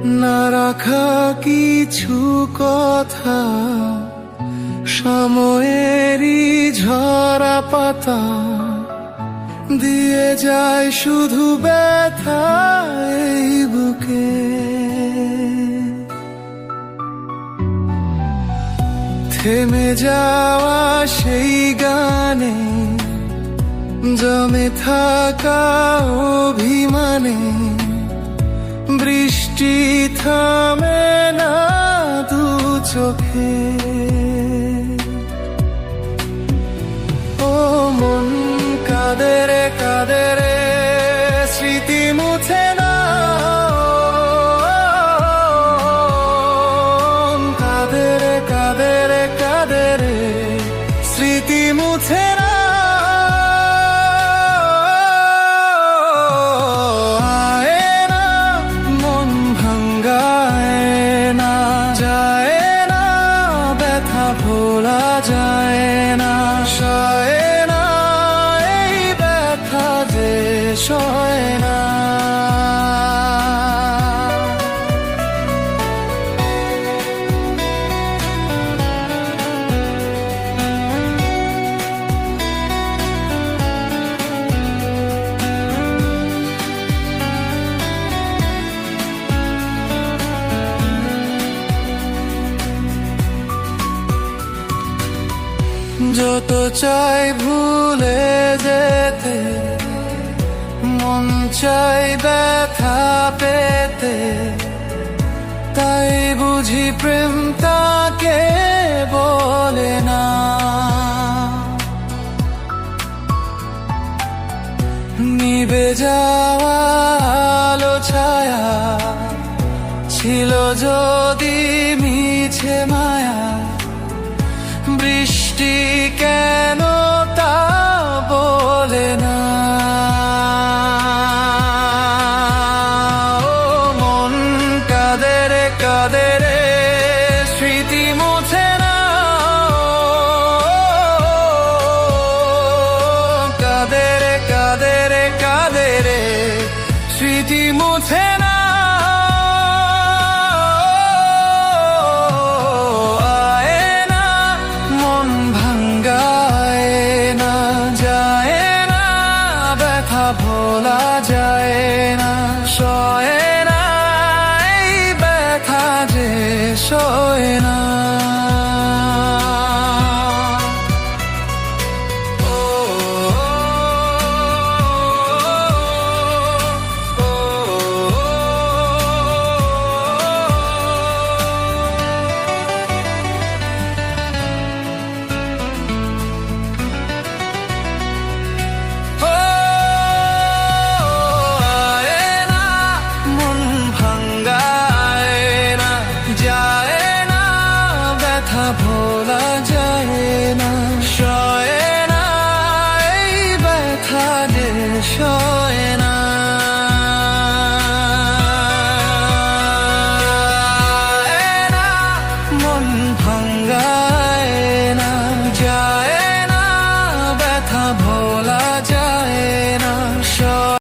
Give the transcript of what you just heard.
না রাখা কিছু কথা, সময়েরই ঝরা পাতা দিয়ে যায় শুধু ব্যথা এই বুকে। থেমে যাওয়া সেই গানে, জমে থাকা অভিমানে, বৃষ্টি থামে না দু চোখে। ও মন কাঁদে রে কাঁদে রে, স্মৃতি মুছে না। কাঁদে রে কাঁদে রে কাঁদে রে, স্মৃতি মুছে না। ভোলা যায় না, সয় না এই ব্যথা যে সয় না। যত চাই ভুলে যেতে, মন চাই ব্যথা পেতে, তাই বুঝি প্রেম তাকে বলে না। নিভে যাওয়া আলো ছায়া ছিল যদি মিছে মায়া, বৃষ্টি কেন তা বলে না। ও মন কাঁদে রে কাঁদে রে, স্মৃতি মুছে না। কাঁদে রে কাঁদে রে কাঁদে রে, স্মৃতি মুছে না। ভোলা যায়